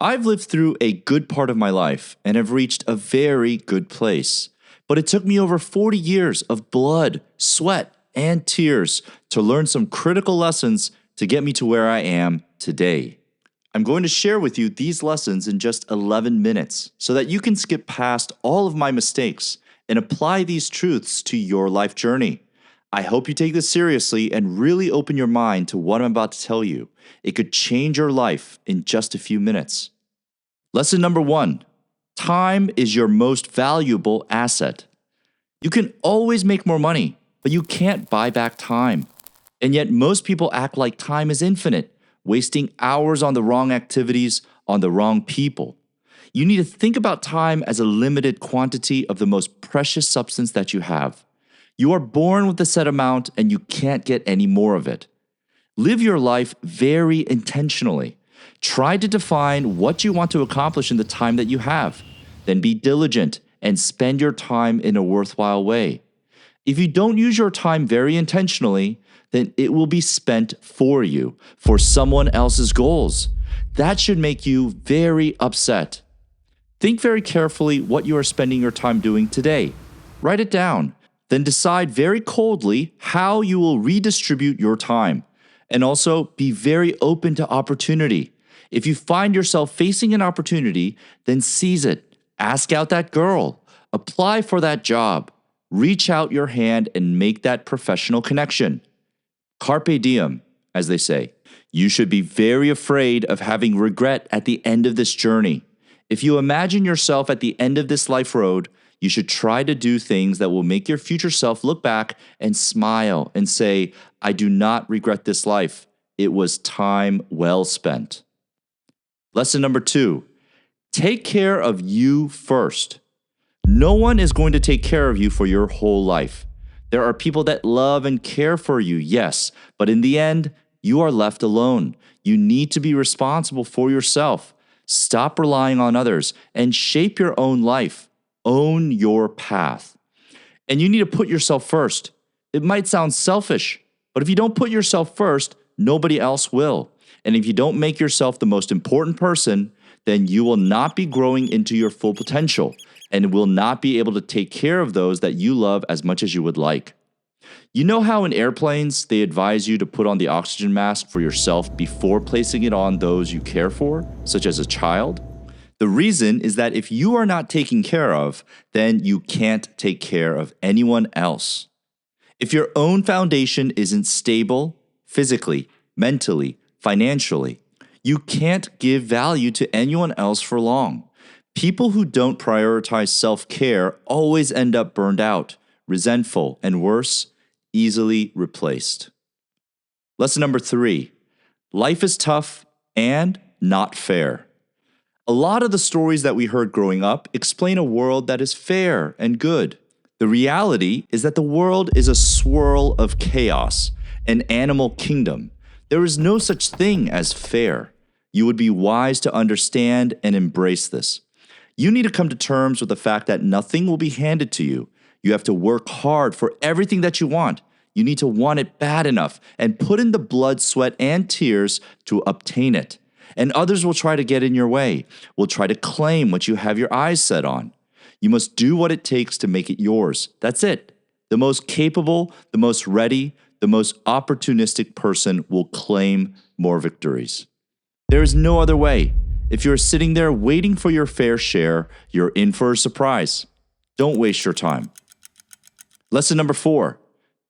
I've lived through a good part of my life and have reached a very good place. But it took me over 40 years of blood, sweat, and tears to learn some critical lessons to get me to where I am today. I'm going to share with you these lessons in just 11 minutes so that you can skip past all of my mistakes and apply these truths to your life journey. I hope you take this seriously and really open your mind to what I'm about to tell you. It could change your life in just a few minutes. Lesson number 1. Time is your most valuable asset. You can always make more money, but you can't buy back time. And yet most people act like time is infinite, wasting hours on the wrong activities, on the wrong people. You need to think about time as a limited quantity of the most precious substance that you have. You are born with a set amount and you can't get any more of it. Live your life very intentionally. Try to define what you want to accomplish in the time that you have. Then be diligent and spend your time in a worthwhile way. If you don't use your time very intentionally, then it will be spent for you, for someone else's goals. That should make you very upset. Think very carefully what you are spending your time doing today. Write it down. Then decide very coldly how you will redistribute your time. And also be very open to opportunity. If you find yourself facing an opportunity, then seize it. Ask out that girl. Apply for that job. Reach out your hand and make that professional connection. Carpe diem, as they say. You should be very afraid of having regret at the end of this journey. If you imagine yourself at the end of this life road, you should try to do things that will make your future self look back and smile and say, I do not regret this life. It was time well spent. Lesson number 2, take care of you first. No one is going to take care of you for your whole life. There are people that love and care for you, yes, but in the end, you are left alone. You need to be responsible for yourself. Stop relying on others and shape your own life. Own your path. And you need to put yourself first. It might sound selfish, but if you don't put yourself first, nobody else will. And if you don't make yourself the most important person, then you will not be growing into your full potential and will not be able to take care of those that you love as much as you would like. You know how in airplanes, they advise you to put on the oxygen mask for yourself before placing it on those you care for, such as a child? The reason is that if you are not taken care of, then you can't take care of anyone else. If your own foundation isn't stable, physically, mentally, financially, you can't give value to anyone else for long. People who don't prioritize self-care always end up burned out, resentful, and worse, easily replaced. Lesson number 3, life is tough and not fair. A lot of the stories that we heard growing up explain a world that is fair and good. The reality is that the world is a swirl of chaos, an animal kingdom. There is no such thing as fair. You would be wise to understand and embrace this. You need to come to terms with the fact that nothing will be handed to you. You have to work hard for everything that you want. You need to want it bad enough and put in the blood, sweat, and tears to obtain it. And others will try to get in your way, will try to claim what you have your eyes set on. You must do what it takes to make it yours. That's it. The most capable, the most ready, the most opportunistic person will claim more victories. There is no other way. If you're sitting there waiting for your fair share, you're in for a surprise. Don't waste your time. Lesson number 4,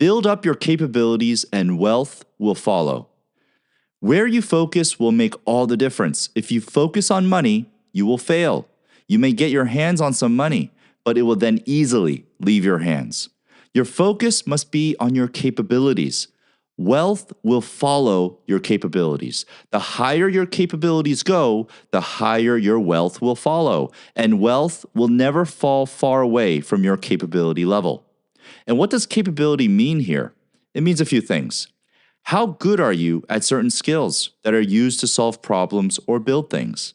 build up your capabilities and wealth will follow. Where you focus will make all the difference. If you focus on money, you will fail. You may get your hands on some money, but it will then easily leave your hands. Your focus must be on your capabilities. Wealth will follow your capabilities. The higher your capabilities go, the higher your wealth will follow. And wealth will never fall far away from your capability level. And what does capability mean here? It means a few things. How good are you at certain skills that are used to solve problems or build things?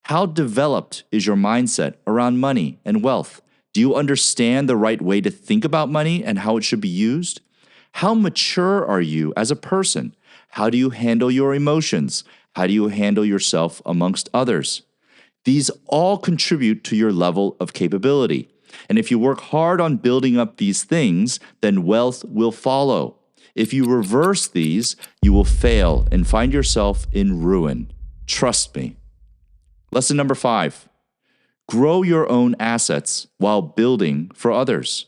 How developed is your mindset around money and wealth? Do you understand the right way to think about money and how it should be used? How mature are you as a person? How do you handle your emotions? How do you handle yourself amongst others? These all contribute to your level of capability. And if you work hard on building up these things, then wealth will follow. If you reverse these, you will fail and find yourself in ruin. Trust me. Lesson number 5. Grow your own assets while building for others.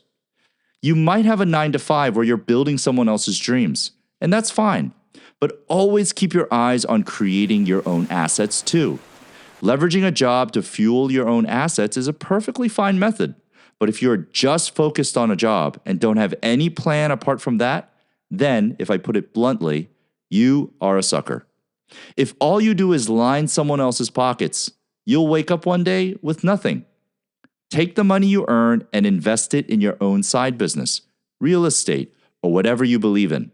You might have a 9-to-5 where you're building someone else's dreams, and that's fine. But always keep your eyes on creating your own assets too. Leveraging a job to fuel your own assets is a perfectly fine method. But if you're just focused on a job and don't have any plan apart from that, then, if I put it bluntly, you are a sucker. If all you do is line someone else's pockets, you'll wake up one day with nothing. Take the money you earn and invest it in your own side business, real estate, or whatever you believe in.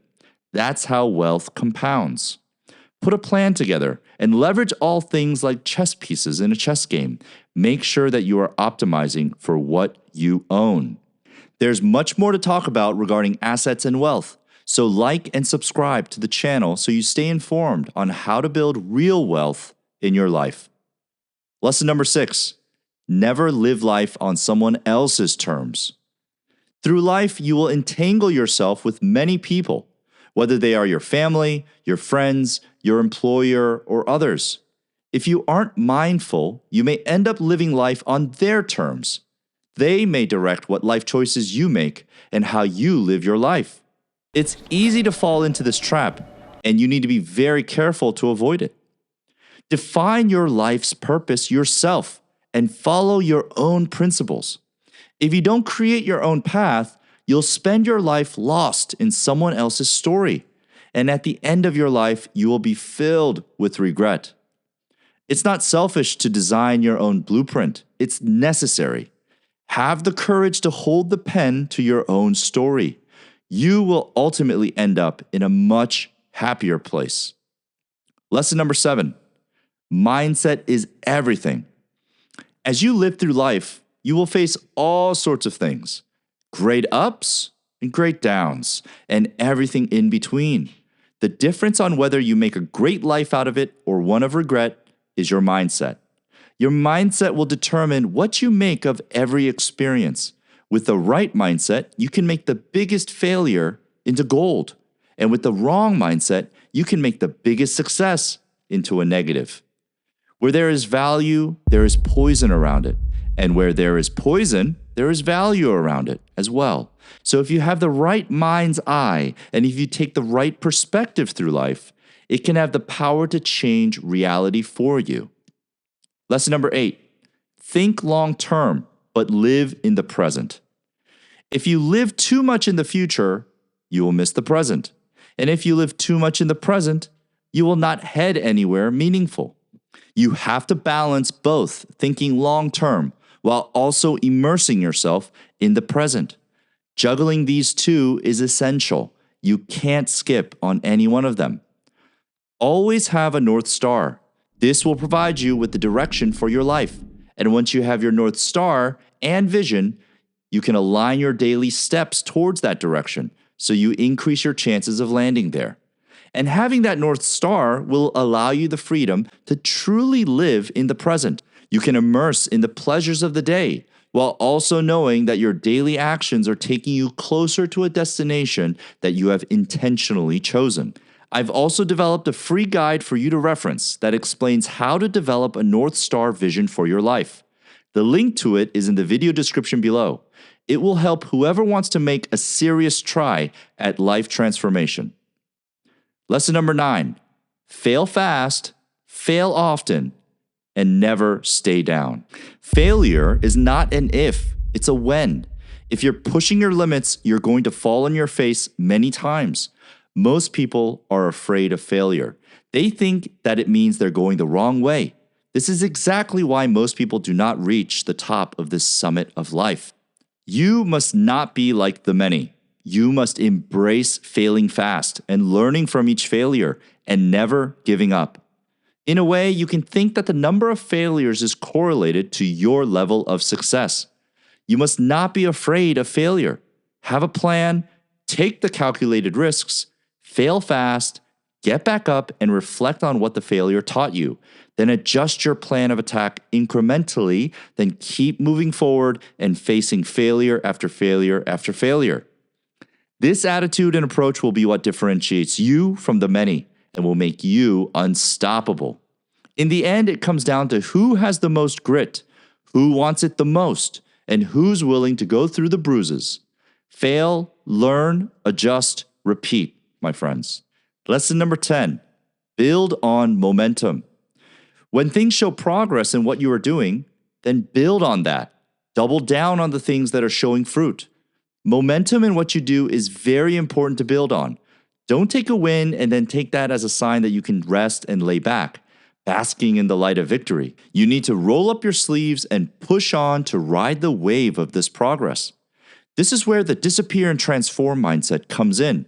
That's how wealth compounds. Put a plan together and leverage all things like chess pieces in a chess game. Make sure that you are optimizing for what you own. There's much more to talk about regarding assets and wealth, so like and subscribe to the channel so you stay informed on how to build real wealth in your life. Lesson number 6, never live life on someone else's terms. Through life, you will entangle yourself with many people, whether they are your family, your friends, your employer, or others. If you aren't mindful, you may end up living life on their terms. They may direct what life choices you make and how you live your life. It's easy to fall into this trap, and you need to be very careful to avoid it. Define your life's purpose yourself and follow your own principles. If you don't create your own path, you'll spend your life lost in someone else's story, and at the end of your life, you will be filled with regret. It's not selfish to design your own blueprint. It's necessary. Have the courage to hold the pen to your own story. You will ultimately end up in a much happier place. Lesson number 7, mindset is everything. As you live through life, you will face all sorts of things, great ups and great downs, and everything in between. The difference on whether you make a great life out of it or one of regret is your mindset. Your mindset will determine what you make of every experience. With the right mindset, you can make the biggest failure into gold. And with the wrong mindset, you can make the biggest success into a negative. Where there is value, there is poison around it. And where there is poison, there is value around it as well. So if you have the right mind's eye, and if you take the right perspective through life, it can have the power to change reality for you. Lesson number 8, think long term, but live in the present. If you live too much in the future, you will miss the present. And if you live too much in the present, you will not head anywhere meaningful. You have to balance both thinking long term while also immersing yourself in the present. Juggling these two is essential. You can't skip on any one of them. Always have a North Star. This will provide you with the direction for your life. And once you have your North Star and vision, you can align your daily steps towards that direction so you increase your chances of landing there. And having that North Star will allow you the freedom to truly live in the present. You can immerse in the pleasures of the day while also knowing that your daily actions are taking you closer to a destination that you have intentionally chosen. I've also developed a free guide for you to reference that explains how to develop a North Star vision for your life. The link to it is in the video description below. It will help whoever wants to make a serious try at life transformation. Lesson number 9, fail fast, fail often, and never stay down. Failure is not an if, it's a when. If you're pushing your limits, you're going to fall on your face many times. Most people are afraid of failure. They think that it means they're going the wrong way. This is exactly why most people do not reach the top of this summit of life. You must not be like the many. You must embrace failing fast and learning from each failure and never giving up. In a way, you can think that the number of failures is correlated to your level of success. You must not be afraid of failure. Have a plan, take the calculated risks, fail fast, get back up, and reflect on what the failure taught you. Then adjust your plan of attack incrementally, then keep moving forward and facing failure after failure after failure. This attitude and approach will be what differentiates you from the many and will make you unstoppable. In the end, it comes down to who has the most grit, who wants it the most, and who's willing to go through the bruises. Fail, learn, adjust, repeat, my friends. Lesson number 10, build on momentum. When things show progress in what you are doing, then build on that. Double down on the things that are showing fruit. Momentum in what you do is very important to build on. Don't take a win and then take that as a sign that you can rest and lay back, basking in the light of victory. You need to roll up your sleeves and push on to ride the wave of this progress. This is where the disappear and transform mindset comes in.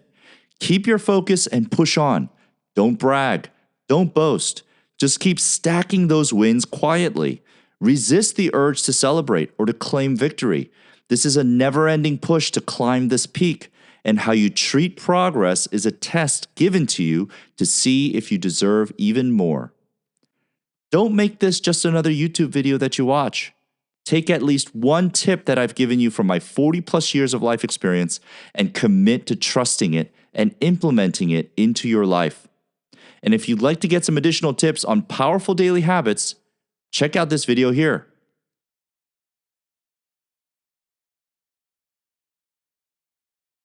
Keep your focus and push on. Don't brag. Don't boast. Just keep stacking those wins quietly. Resist the urge to celebrate or to claim victory. This is a never-ending push to climb this peak, and how you treat progress is a test given to you to see if you deserve even more. Don't make this just another YouTube video that you watch. Take at least one tip that I've given you from my 40+ years of life experience and commit to trusting it and implementing it into your life. And if you'd like to get some additional tips on powerful daily habits, check out this video here.